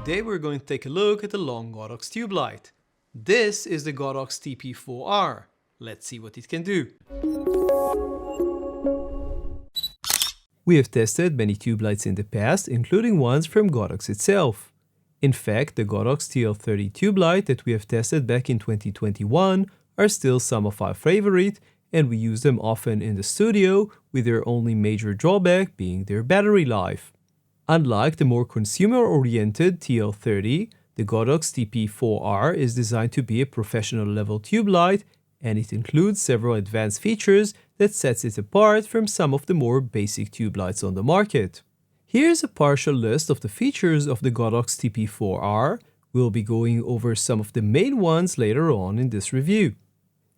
Today we're going to take a look at the long Godox tube light. This is the Godox TP4R. Let's see what it can do. We have tested many tube lights in the past, including ones from Godox itself. In fact, the Godox TL30 tube light that we have tested back in 2021 are still some of our favorite, and we use them often in the studio, with their only major drawback being their battery life. Unlike the more consumer-oriented TL30, the Godox TP4R is designed to be a professional-level tube light, and it includes several advanced features that sets it apart from some of the more basic tube lights on the market. Here's a partial list of the features of the Godox TP4R. We'll be going over some of the main ones later on in this review.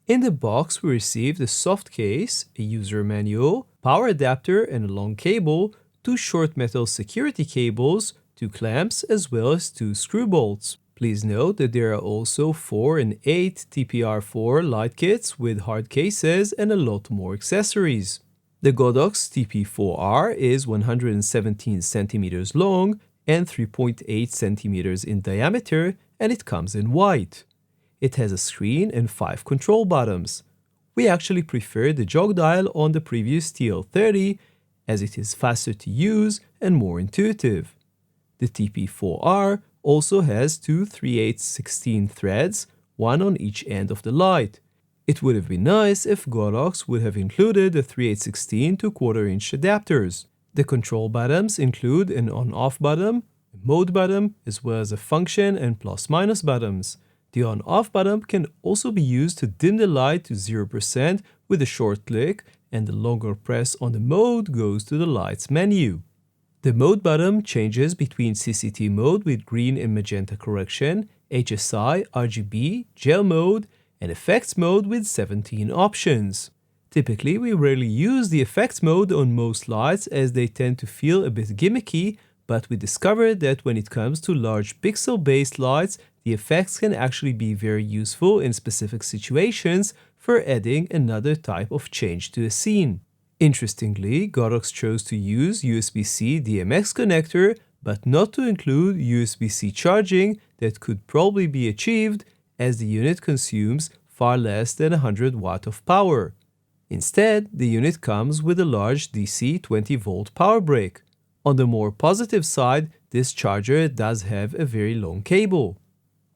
In the box, we received a soft case, a user manual, power adapter and a long cable, 2 short metal security cables, 2 clamps, as well as 2 screw bolts. Please note that there are also 4 and 8 TPR4 light kits with hard cases and a lot more accessories. The Godox TP4R is 117 centimeters long and 3.8 centimeters in diameter, and it comes in white. It has a screen and 5 control buttons. We actually prefer the jog dial on the previous TL30 as it is faster to use and more intuitive. The TP4R also has 2 3/8/16 threads, one on each end of the light. It would have been nice if Godox would have included the 3/8/16 to 1/4 inch adapters. The control buttons include an on-off button, a mode button, as well as a function and plus-minus buttons. The on-off button can also be used to dim the light to 0% with a short click, and the longer press on the mode goes to the light's menu. The mode button changes between CCT mode with green and magenta correction, HSI, RGB, gel mode, and effects mode with 17 options. Typically, we rarely use the effects mode on most lights as they tend to feel a bit gimmicky, but we discovered that when it comes to large pixel-based lights, the effects can actually be very useful in specific situations for adding another type of change to a scene. Interestingly, Godox chose to use USB-C DMX connector, but not to include USB-C charging that could probably be achieved as the unit consumes far less than 100 watt of power. Instead, the unit comes with a large DC 20-volt power brick. On the more positive side, this charger does have a very long cable.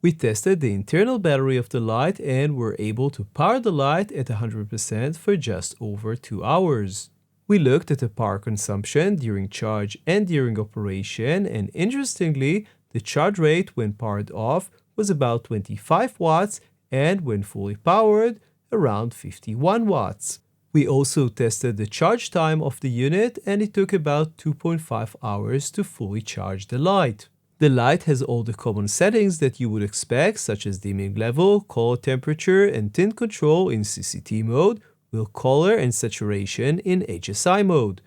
We tested the internal battery of the light and were able to power the light at 100% for just over 2 hours. We looked at the power consumption during charge and during operation, and interestingly, the charge rate when powered off was about 25 watts and when fully powered, around 51 watts. We also tested the charge time of the unit, and it took about 2.5 hours to fully charge the light. The light has all the common settings that you would expect, such as dimming level, color temperature, and tint control in CCT mode, with color and saturation in HSI mode.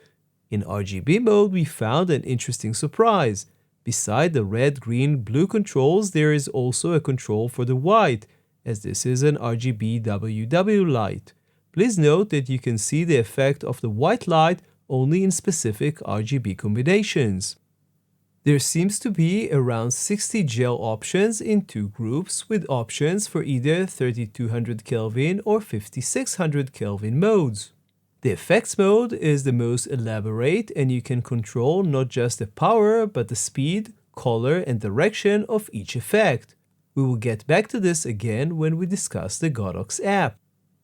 In RGB mode, we found an interesting surprise. Beside the red, green, blue controls, there is also a control for the white, as this is an RGB WW light. Please note that you can see the effect of the white light only in specific RGB combinations. There seems to be around 60 gel options in 2 groups, with options for either 3200 Kelvin or 5600 Kelvin modes. The effects mode is the most elaborate, and you can control not just the power but the speed, color, and direction of each effect. We will get back to this again when we discuss the Godox app.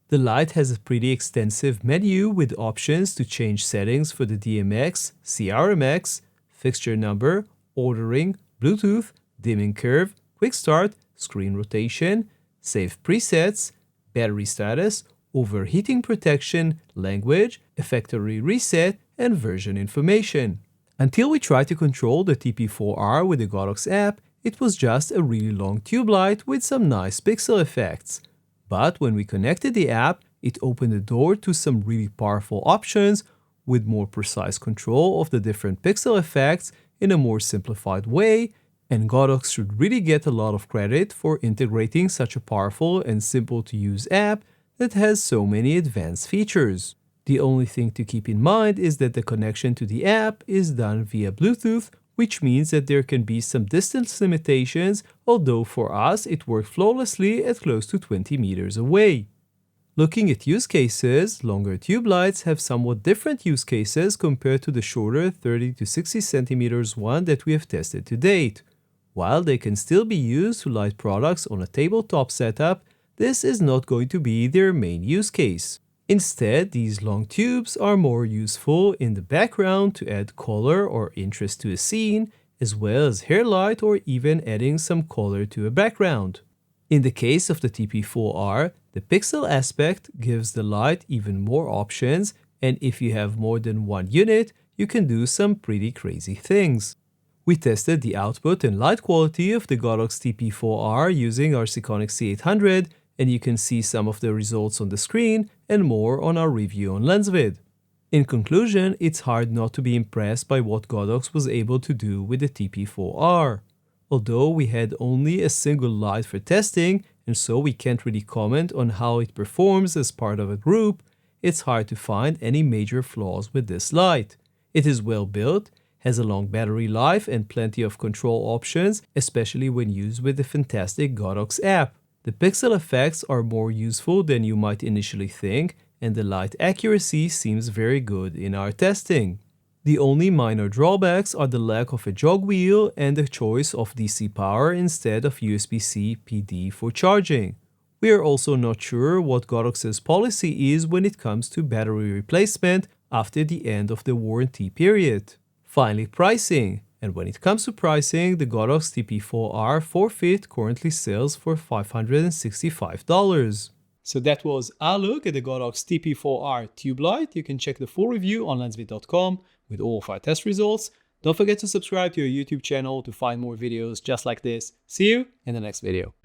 The light has a pretty extensive menu with options to change settings for the DMX, CRMX, fixture number, ordering, Bluetooth, dimming curve, quick start, screen rotation, save presets, battery status, overheating protection, language, effectory reset, and version information. Until we tried to control the TP4R with the Godox app, it was just a really long tube light with some nice pixel effects. But when we connected the app, it opened the door to some really powerful options with more precise control of the different pixel effects in a more simplified way, and Godox should really get a lot of credit for integrating such a powerful and simple to use app that has so many advanced features. The only thing to keep in mind is that the connection to the app is done via Bluetooth which means that there can be some distance limitations, although for us it worked flawlessly at close to 20 meters away. Looking at use cases, longer tube lights have somewhat different use cases compared to the shorter 30 to 60 centimeters one that we have tested to date. While they can still be used to light products on a tabletop setup, this is not going to be their main use case. Instead, these long tubes are more useful in the background to add color or interest to a scene, as well as hair light or even adding some color to a background. In the case of the TP4R, the pixel aspect gives the light even more options, and if you have more than one unit, you can do some pretty crazy things. We tested the output and light quality of the Godox TP4R using our Sekonic C800, and you can see some of the results on the screen and more on our review on LensVid. In conclusion, it's hard not to be impressed by what Godox was able to do with the TP4R. Although we had only a single light for testing, and so we can't really comment on how it performs as part of a group, it's hard to find any major flaws with this light. It is well built, has a long battery life and plenty of control options, especially when used with the fantastic Godox app. The pixel effects are more useful than you might initially think, and the light accuracy seems very good in our testing. The only minor drawbacks are the lack of a jog wheel and the choice of DC power instead of USB-C PD for charging. We are also not sure what Godox's policy is when it comes to battery replacement after the end of the warranty period. Finally, pricing. And when it comes to pricing, the Godox TP4R forfeit currently sells for $565. So that was our look at the Godox TP4R tube light. You can check the full review on lensvid.com with all of our test results. Don't forget to subscribe to our YouTube channel to find more videos just like this. See you in the next video.